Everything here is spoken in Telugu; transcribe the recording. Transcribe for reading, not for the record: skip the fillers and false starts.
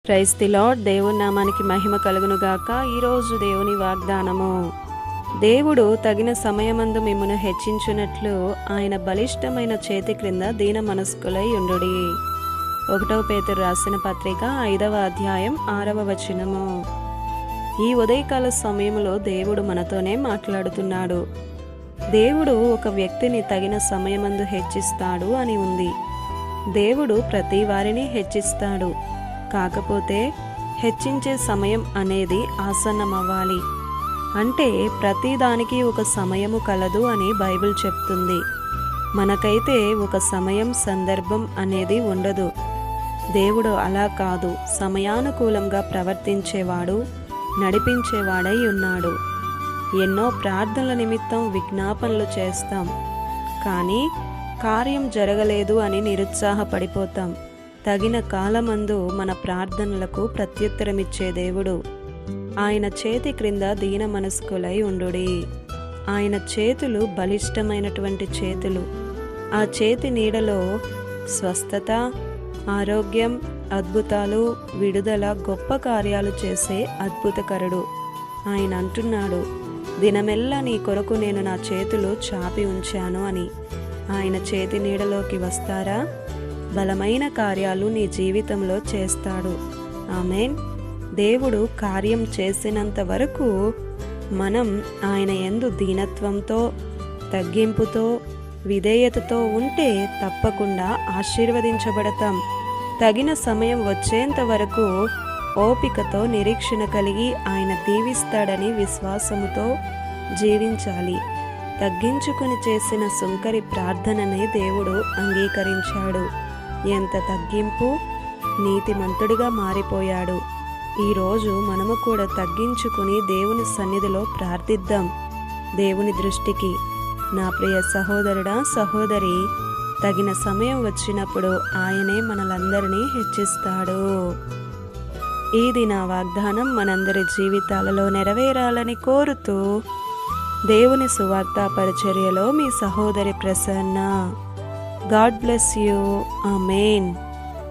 Praise the lord. దేవుని నామానికి మహిమ కలుగును గాక. ఈరోజు దేవుని వాగ్దానము, దేవుడు తగిన సమయమందు మిమ్మును హెచ్చించునట్లు ఆయన బలిష్టమైన చేతి క్రింద దీన మనస్కులై ఉండుడి. 1 పేతురు రాసిన పత్రిక 5వ అధ్యాయం 6వ వచనము. ఈ ఉదయకాల సమయంలో దేవుడు మనతోనే మాట్లాడుతున్నాడు. దేవుడు ఒక వ్యక్తిని తగిన సమయమందు హెచ్చిస్తాడు అని ఉంది. దేవుడు ప్రతి వారిని హెచ్చిస్తాడు. కాకపోతే హెచ్చించే సమయం అనేది ఆసన్నమవ్వాలి. అంటే ప్రతిదానికి ఒక సమయము కలదు అని బైబిల్ చెప్తుంది. మనకైతే ఒక సమయం సందర్భం అనేది ఉండదు. దేవుడు అలా కాదు, సమయానుకూలంగా ప్రవర్తించేవాడు, నడిపించేవాడై ఉన్నాడు. ఎన్నో ప్రార్థనల నిమిత్తం విజ్ఞాపనలు చేస్తాం, కానీ కార్యం జరగలేదు అని నిరుత్సాహపడిపోతాం. తగిన కాలమందు మన ప్రార్థనలకు ప్రత్యుత్తరమిచ్చే దేవుడు. ఆయన చేతి క్రింద దీన మనస్కులై ఉండుడి. ఆయన చేతులు బలిష్టమైనటువంటి చేతులు. ఆ చేతి నీడలో స్వస్థత, ఆరోగ్యం, అద్భుతాలు, విడుదల, గొప్ప కార్యాలు చేసే అద్భుతకరుడు. ఆయన అంటున్నాడు, దినమెల్లా నీ కొరకు నేను నా చేతులు చాపి ఉంచాను అని. ఆయన చేతి నీడలోకి వస్తారా? బలమైన కార్యాలు నీ జీవితంలో చేస్తాడు. ఆమేన్. దేవుడు కార్యం చేసినంత వరకు మనం ఆయన యందు దీనత్వంతో, తగ్గింపుతో, విధేయతతో ఉంటే తప్పకుండా ఆశీర్వదించబడతాం. తగిన సమయం వచ్చేంత వరకు ఓపికతో నిరీక్షణ కలిగి ఆయన దీవిస్తాడని విశ్వాసముతో జీవించాలి. తగ్గించుకుని చేసిన సుంకరి ప్రార్థననే దేవుడు అంగీకరించాడు. ఎంత తగ్గింపు! నీతిమంతుడిగా మారిపోయాడు. ఈరోజు మనము కూడా తగ్గించుకుని దేవుని సన్నిధిలో ప్రార్థిద్దాం. దేవుని దృష్టికి నా ప్రియ సహోదరుడా, సహోదరి, తగిన సమయం వచ్చినప్పుడు ఆయనే మనలందరినీ హెచ్చిస్తాడు. ఈ దిన వాగ్దానం మనందరి జీవితాలలో నెరవేరాలని కోరుతూ దేవుని సువార్త పరిచర్యలో మీ సహోదరి Prasanna. God bless you. Amen.